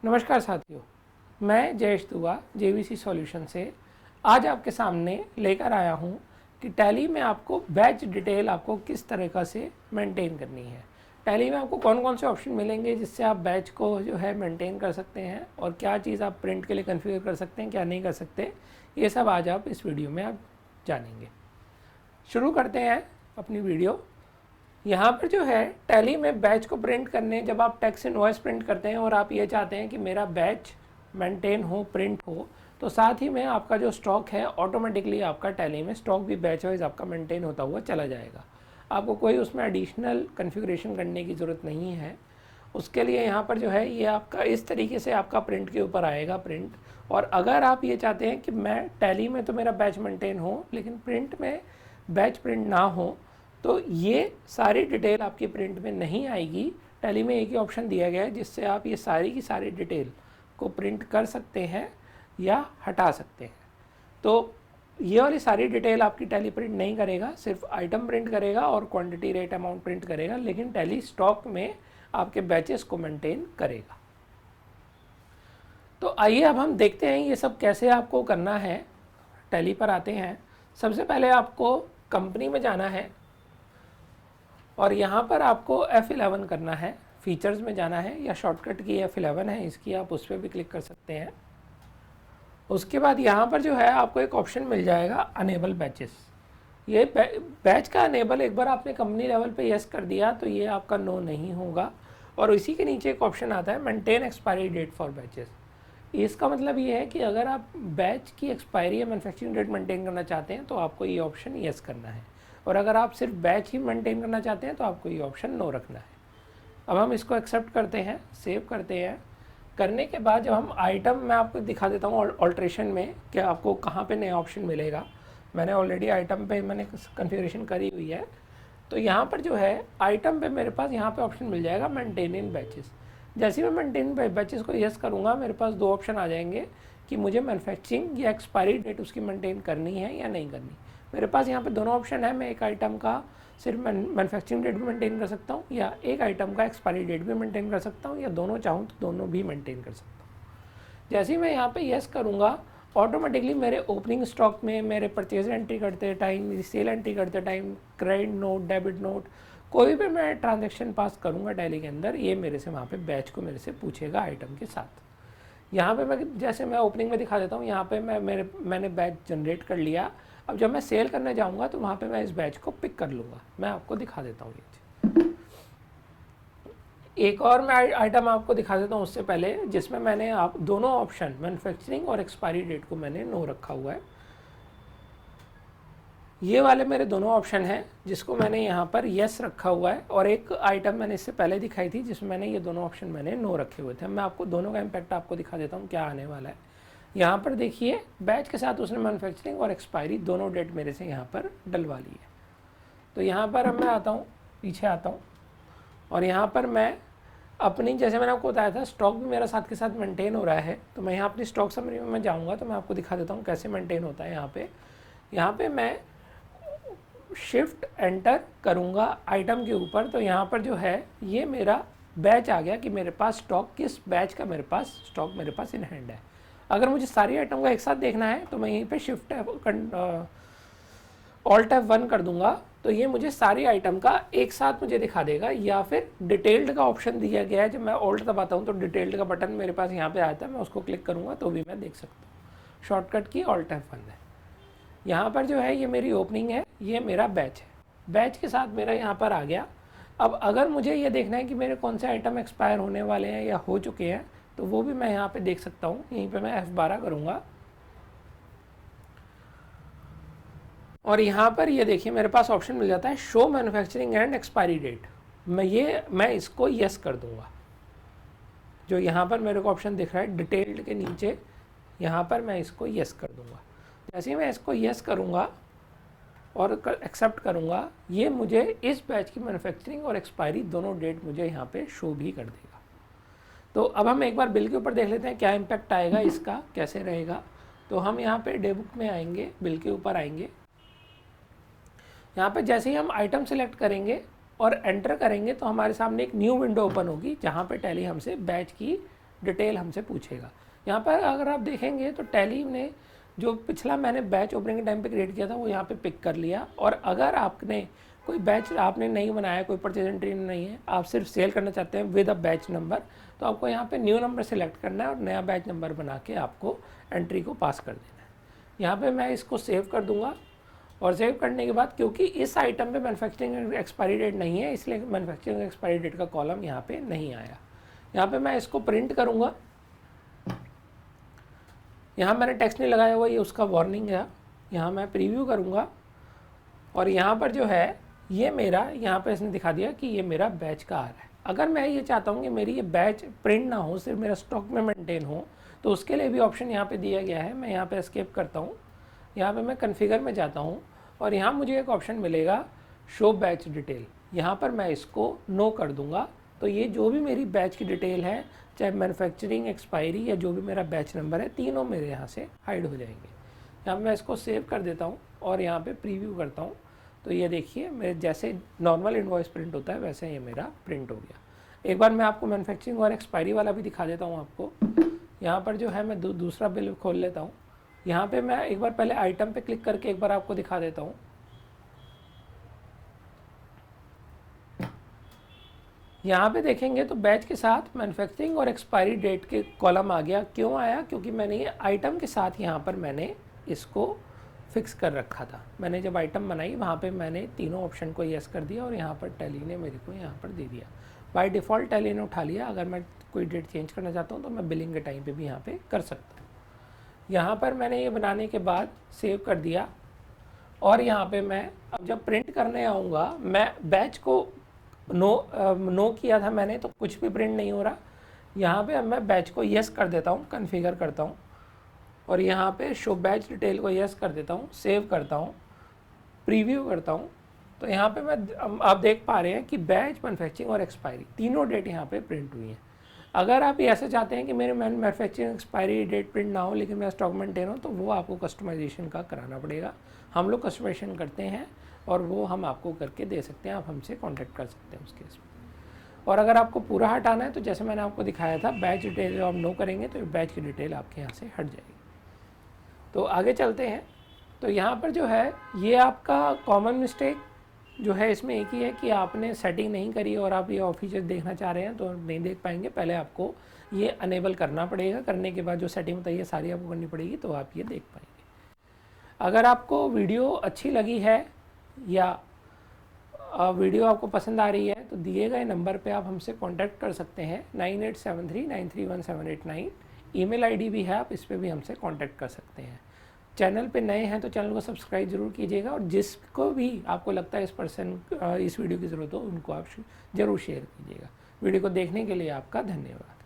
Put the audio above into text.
नमस्कार साथियों, मैं जयेश दुआ जेवीसी सॉल्यूशन से आज आपके सामने लेकर आया हूं कि टैली में आपको बैच डिटेल आपको किस तरीक़ा से मेंटेन करनी है। टैली में आपको कौन कौन से ऑप्शन मिलेंगे जिससे आप बैच को जो है मेंटेन कर सकते हैं और क्या चीज़ आप प्रिंट के लिए कॉन्फ़िगर कर सकते हैं, क्या नहीं कर सकते, ये सब आज आप इस वीडियो में आप जानेंगे। शुरू करते हैं अपनी वीडियो। यहाँ पर जो है टैली में बैच को प्रिंट करने, जब आप टैक्स इनवॉइस प्रिंट करते हैं और आप ये चाहते हैं कि मेरा बैच मेंटेन हो, प्रिंट हो, तो साथ ही में आपका जो स्टॉक है ऑटोमेटिकली आपका टैली में स्टॉक भी बैच वाइज आपका मेंटेन होता हुआ चला जाएगा। आपको कोई उसमें एडिशनल कॉन्फ़िगरेशन करने की ज़रूरत नहीं है। उसके लिए यहाँ पर जो है ये आपका इस तरीके से आपका प्रिंट के ऊपर आएगा प्रिंट। और अगर आप ये चाहते हैं कि मैं टैली में तो मेरा बैच मेंटेन हो लेकिन प्रिंट में बैच प्रिंट ना हो, तो ये सारी डिटेल आपकी प्रिंट में नहीं आएगी। टैली में एक ही ऑप्शन दिया गया है जिससे आप ये सारी की सारी डिटेल को प्रिंट कर सकते हैं या हटा सकते हैं। तो ये वाली सारी डिटेल आपकी टैली प्रिंट नहीं करेगा, सिर्फ आइटम प्रिंट करेगा और क्वांटिटी, रेट, अमाउंट प्रिंट करेगा, लेकिन टैली स्टॉक में आपके बैचेस को मेंटेन करेगा। तो आइए अब हम देखते हैं ये सब कैसे आपको करना है। टैली पर आते हैं। सबसे पहले आपको कंपनी में जाना है और यहाँ पर आपको F11 करना है, फीचर्स में जाना है, या शॉर्टकट की F11 है इसकी, आप उस पर भी क्लिक कर सकते हैं। उसके बाद यहाँ पर जो है आपको एक ऑप्शन मिल जाएगा अनेबल बैचेस। ये बैच का अनेबल एक बार आपने कंपनी लेवल पे यस कर दिया तो ये आपका नो नहीं होगा। और इसी के नीचे एक ऑप्शन आता है maintain expiry date for batches. इसका मतलब ये है कि अगर आप बैच की एक्सपायरी या मैन्युफैक्चरिंग डेट मेंटेन करना चाहते हैं तो आपको ये ऑप्शन यस करना है, और अगर आप सिर्फ बैच ही मेंटेन करना चाहते हैं तो आपको ये ऑप्शन नो रखना है। अब हम इसको एक्सेप्ट करते हैं, सेव करते हैं। करने के बाद जब हम आइटम, मैं आपको दिखा देता हूँ ऑल्ट्रेशन में कि आपको कहाँ पे नया ऑप्शन मिलेगा। मैंने ऑलरेडी आइटम पे मैंने कॉन्फ़िगरेशन करी हुई है। तो यहाँ पर जो है आइटम पे मेरे पास यहाँ पे ऑप्शन मिल जाएगा मेंटेन इन बैचेस। जैसे ही मैं मेंटेन बैचेस को यस करूँगा मेरे पास दो ऑप्शन आ जाएंगे कि मुझे मैन्युफैक्चरिंग या एक्सपायरी डेट उसकी मेंटेन करनी है या नहीं करनी। मेरे पास यहाँ पे दोनों ऑप्शन है। मैं एक आइटम का सिर्फ मैन्युफैक्चरिंग डेट भी मेंटेन कर सकता हूँ या एक आइटम का एक्सपायरी डेट भी मेंटेन कर सकता हूँ, या दोनों चाहूँ तो दोनों भी मेंटेन कर सकता हूँ। जैसे ही मैं यहाँ पे यस करूँगा ऑटोमेटिकली मेरे ओपनिंग स्टॉक में, मेरे परचेज एंट्री करते टाइम, सेल एंट्री करते time, credit note, debit note, कोई भी मैं ट्रांजेक्शन पास करूँगा टैली के अंदर, ये मेरे से वहाँ पे बैच को मेरे से पूछेगा आइटम के साथ। यहाँ पे मैं, जैसे मैं ओपनिंग में दिखा देता हूँ, यहाँ पे मैंने बैच जनरेट कर लिया। अब जब मैं सेल करने जाऊँगा तो वहाँ पे मैं इस बैच को पिक कर लूँगा। मैं आपको दिखा देता हूँ ये चीज़। एक और मैं आइटम आपको दिखा देता हूँ उससे पहले, जिसमें मैंने आप दोनों ऑप्शन मैन्युफैक्चरिंग और एक्सपायरी डेट को मैंने नो रखा हुआ है। ये वाले मेरे दोनों ऑप्शन हैं जिसको मैंने यहाँ पर यस रखा हुआ है, और एक आइटम मैंने इससे पहले दिखाई थी जिसमें मैंने ये दोनों ऑप्शन मैंने नो रखे हुए थे। मैं आपको दोनों का इम्पैक्ट आपको दिखा देता हूँ क्या आने वाला है। यहाँ पर देखिए बैच के साथ उसने मैन्युफैक्चरिंग और एक्सपायरी दोनों डेट मेरे से यहाँ पर डलवा ली है। तो यहाँ पर अब मैं आता हूँ, पीछे आता हूँ, और यहाँ पर मैं अपनी, जैसे मैंने आपको बताया था स्टॉक भी मेरा साथ के साथ मेंटेन हो रहा है, तो मैं यहाँ अपनी स्टॉक समरी में मैं जाऊँगा तो मैं आपको दिखा देता हूँ कैसे मेंटेन होता है। यहाँ पे मैं शिफ्ट एंटर करूँगा आइटम के ऊपर, तो यहाँ पर जो है ये मेरा बैच आ गया कि मेरे पास स्टॉक किस बैच का मेरे पास स्टॉक मेरे पास इन हैंड है। अगर मुझे सारी आइटम का एक साथ देखना है तो मैं यहीं पे शिफ्ट ऑल्ट F1 कर दूंगा, तो ये मुझे सारी आइटम का एक साथ मुझे दिखा देगा। या फिर डिटेल्ड का ऑप्शन दिया गया है, जब मैं ऑल्ट दबाता हूँ तो डिटेल्ड का बटन मेरे पास यहाँ पे आता है, मैं उसको क्लिक करूँगा तो भी मैं देख सकता हूँ। शॉर्टकट की ऑल्ट F1 है। यहाँ पर जो है ये मेरी ओपनिंग है, ये मेरा बैच है, बैच के साथ मेरा यहाँ पर आ गया। अब अगर मुझे ये देखना है कि मेरे कौन से आइटम एक्सपायर होने वाले हैं या हो चुके हैं तो वो भी मैं यहाँ पे देख सकता हूँ। यहीं पे मैं F12 करूँगा और यहाँ पर ये देखिए मेरे पास ऑप्शन मिल जाता है show manufacturing and expiry date. मैं इसको यस कर दूँगा। जो यहाँ पर मेरे को ऑप्शन दिख रहा है डिटेल्ड के नीचे, यहाँ पर मैं इसको यस कर दूँगा। जैसे ही मैं इसको यस करूँगा और एक्सेप्ट करूँगा, ये मुझे इस बैच की मैन्युफैक्चरिंग और एक्सपायरी दोनों डेट मुझे यहाँ पे शो भी कर देगा। तो अब हम एक बार बिल के ऊपर देख लेते हैं क्या इम्पैक्ट आएगा इसका, कैसे रहेगा। तो हम यहाँ पे डे बुक में आएंगे, बिल के ऊपर आएंगे। यहाँ पे जैसे ही हम आइटम सेलेक्ट करेंगे और एंटर करेंगे तो हमारे सामने एक न्यू विंडो ओपन होगी जहाँ पे टैली हमसे बैच की डिटेल हमसे पूछेगा। यहाँ पर अगर आप देखेंगे तो टैली ने जो पिछला मैंने बैच ओपनिंग के टाइम पे क्रिएट किया था वो यहाँ पे पिक कर लिया। और अगर आपने कोई बैच आपने नहीं बनाया, कोई परचेज एंट्री नहीं है, आप सिर्फ सेल करना चाहते हैं विद अ बैच नंबर, तो आपको यहाँ पे न्यू नंबर सेलेक्ट करना है और नया बैच नंबर बना के आपको एंट्री को पास कर देना है। यहाँ पे मैं इसको सेव कर दूँगा और सेव करने के बाद क्योंकि इस आइटम पे मैन्युफैक्चरिंग एक्सपायरी डेट नहीं है इसलिए मैन्युफैक्चरिंग एक्सपायरी डेट का कॉलम यहाँ पे नहीं आया। यहाँ पे मैं इसको प्रिंट करूँगा। यहाँ मैंने टेक्स्ट नहीं लगाया हुआ, ये उसका वार्निंग है। यहाँ मैं प्रीव्यू करूँगा और यहाँ पर जो है ये मेरा यहाँ पे इसने दिखा दिया कि ये मेरा बैच का आ रहा है। अगर मैं ये चाहता हूँ कि मेरी ये बैच प्रिंट ना हो, सिर्फ मेरा स्टॉक में मेंटेन हो, तो उसके लिए भी ऑप्शन यहाँ पे दिया गया है। मैं यहाँ पे एस्केप करता हूँ, यहाँ पे मैं कॉन्फ़िगर में जाता हूँ और यहाँ मुझे एक ऑप्शन मिलेगा शो बैच डिटेल। यहाँ पर मैं इसको नो कर दूँगा तो ये जो भी मेरी बैच की डिटेल है, चाहे मैन्युफैक्चरिंग एक्सपायरी या जो भी मेरा बैच नंबर है, तीनों मेरे यहाँ से हाइड हो जाएंगे। यहाँ मैं इसको सेव कर देता हूँ और यहाँ पे प्रीव्यू करता हूँ तो ये देखिए मेरे जैसे नॉर्मल इनवॉइस प्रिंट होता है वैसे ये मेरा प्रिंट हो गया। एक बार मैं आपको मैन्युफैक्चरिंग और एक्सपायरी वाला भी दिखा देता हूँ आपको। यहाँ पर जो है मैं दूसरा बिल खोल लेता हूँ। यहाँ पे मैं एक बार पहले आइटम पे क्लिक करके एक बार आपको दिखा देता हूँ। यहाँ पे देखेंगे तो बैच के साथ मैन्युफैक्चरिंग और एक्सपायरी डेट के कॉलम आ गया। क्यों आया? क्योंकि मैंने ये आइटम के साथ यहाँ पर मैंने इसको फिक्स कर रखा था। मैंने जब आइटम बनाई वहाँ पे मैंने तीनों ऑप्शन को येस कर दिया और यहाँ पर टैली ने मेरे को यहाँ पर दे दिया। बाय डिफ़ॉल्ट टैली ने उठा लिया। अगर मैं कोई डेट चेंज करना चाहता हूँ तो मैं बिलिंग के टाइम पे भी यहाँ पे कर सकता हूँ। यहाँ पर मैंने ये बनाने के बाद सेव कर दिया और यहाँ पे मैं अब जब प्रिंट करने आऊँगा, मैं बैच को नो किया था मैंने तो कुछ भी प्रिंट नहीं हो रहा। यहाँ पे अब मैं बैच को येस कर देता हूँ, कॉन्फ़िगर करता हूँ और यहाँ पे शो बैच डिटेल को येस कर देता हूँ, सेव करता हूँ, प्रीव्यू करता हूँ। तो यहाँ पे मैं आप देख पा रहे हैं कि बैच, मैन्युफैक्चरिंग और एक्सपायरी तीनों डेट यहाँ पे प्रिंट हुई हैं। अगर आप ये ऐसे चाहते हैं कि मेरे मैन्युफैक्चरिंग एक्सपायरी डेट प्रिंट ना हो लेकिन मेरा स्टॉक मेंटेन हो, तो वो आपको कस्टमाइजेशन का कराना पड़ेगा। हम लोग कस्टमाइजेशन करते हैं और वो हम आपको करके दे सकते हैं। आप हमसे कॉन्टैक्ट कर सकते हैं उस केस में। और अगर आपको पूरा हटाना है तो जैसे मैंने आपको दिखाया था, बैच डिटेल जब आप नो करेंगे तो बैच की डिटेल आपके यहाँ से हट जाएगी। तो आगे चलते हैं। तो यहाँ पर जो है ये आपका कॉमन मिस्टेक जो है इसमें एक ही है कि आपने सेटिंग नहीं करी और आप ये फीचर देखना चाह रहे हैं तो नहीं देख पाएंगे। पहले आपको ये अनेबल करना पड़ेगा, करने के बाद जो सेटिंग बताइए सारी आपको करनी पड़ेगी तो आप ये देख पाएंगे। अगर आपको वीडियो अच्छी लगी है या वीडियो आपको पसंद आ रही है तो दिए गए नंबर पे आप हमसे कांटेक्ट कर सकते हैं 9873931789। ईमेल आईडी भी है, आप इस पे भी हमसे कांटेक्ट कर सकते हैं। चैनल पे नए हैं तो चैनल को सब्सक्राइब जरूर कीजिएगा और जिसको भी आपको लगता है इस वीडियो की ज़रूरत हो उनको आप ज़रूर शेयर कीजिएगा। वीडियो को देखने के लिए आपका धन्यवाद।